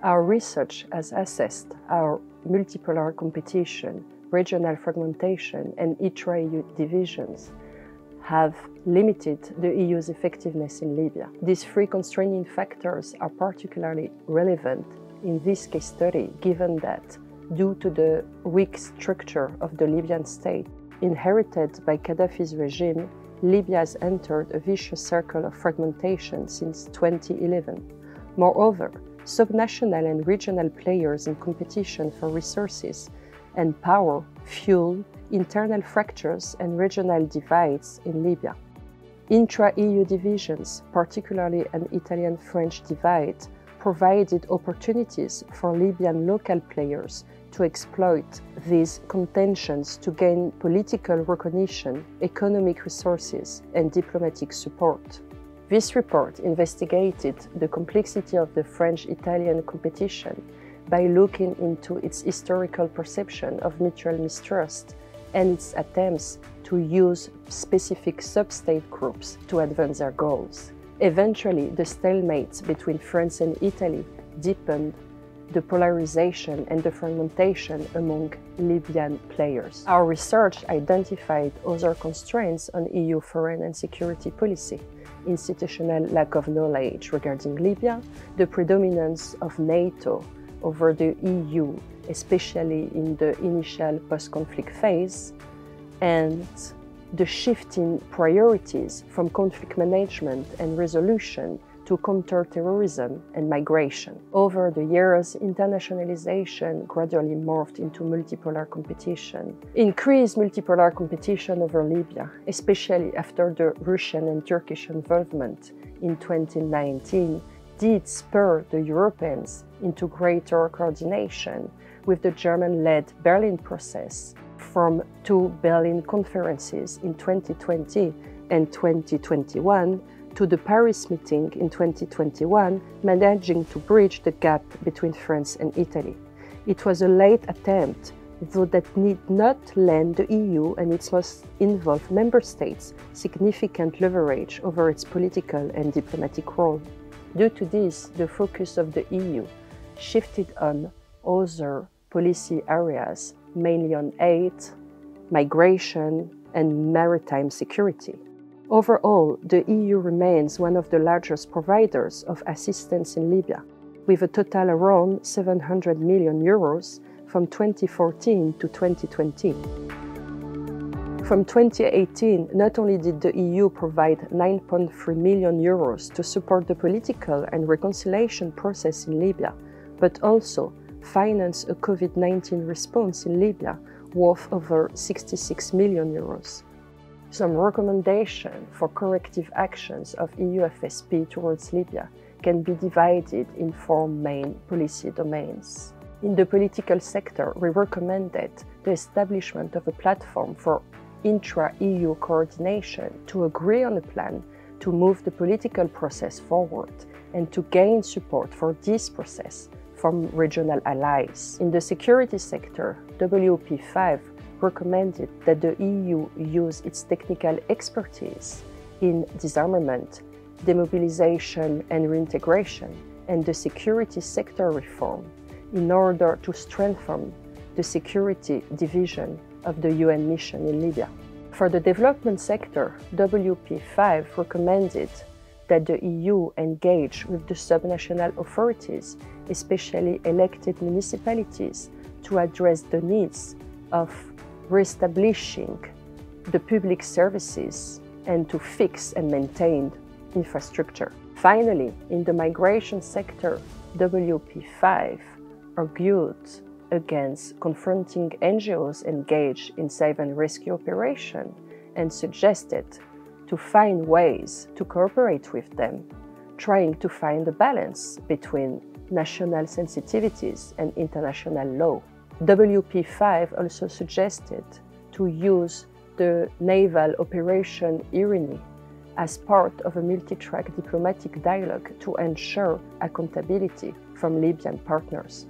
Our research has assessed our multipolar competition, regional fragmentation, and intra-EU divisions have limited the EU's effectiveness in Libya. These three constraining factors are particularly relevant in this case study, given that, due to the weak structure of the Libyan state, inherited by Gaddafi's regime, Libya has entered a vicious circle of fragmentation since 2011. Moreover, subnational and regional players in competition for resources and power fuel internal fractures and regional divides in Libya. Intra-EU divisions, particularly an Italian-French divide, provided opportunities for Libyan local players to exploit these contentions to gain political recognition, economic resources, and diplomatic support. This report investigated the complexity of the French-Italian competition by looking into its historical perception of mutual mistrust and its attempts to use specific sub-state groups to advance their goals. Eventually, the stalemate between France and Italy deepened the polarization and the fragmentation among Libyan players. Our research identified other constraints on EU foreign and security policy: institutional lack of knowledge regarding Libya, the predominance of NATO over the EU, especially in the initial post-conflict phase, and the shift in priorities from conflict management and resolution to counter-terrorism and migration. Over the years, internationalization gradually morphed into multipolar competition. Increased multipolar competition over Libya, especially after the Russian and Turkish involvement in 2019, did spur the Europeans into greater coordination with the German-led Berlin process, from two Berlin conferences in 2020 and 2021 to the Paris meeting in 2021, managing to bridge the gap between France and Italy. It was a late attempt, though that need not lend the EU and its most involved member states significant leverage over its political and diplomatic role. Due to this, the focus of the EU shifted on other policy areas, mainly on aid, migration, and maritime security. Overall, the EU remains one of the largest providers of assistance in Libya, with a total around 700 million euros from 2014 to 2020. From 2018, not only did the EU provide 9.3 million euros to support the political and reconciliation process in Libya, but also finance a COVID-19 response in Libya worth over 66 million euros. Some recommendations for corrective actions of EUFSP towards Libya can be divided in four main policy domains. In the political sector, we recommended the establishment of a platform for intra-EU coordination to agree on a plan to move the political process forward and to gain support for this process from regional allies. In the security sector, WP5 recommended that the EU use its technical expertise in disarmament, demobilization and reintegration, and the security sector reform in order to strengthen the security division of the UN mission in Libya. For the development sector, WP5 recommended that the EU engage with the subnational authorities, especially elected municipalities, to address the needs of re-establishing the public services and to fix and maintain infrastructure. Finally, in the migration sector, WP5 argued against confronting NGOs engaged in save and rescue operations and suggested to find ways to cooperate with them, trying to find a balance between national sensitivities and international law. WP5 also suggested to use the naval Operation Irene as part of a multi-track diplomatic dialogue to ensure accountability from Libyan partners.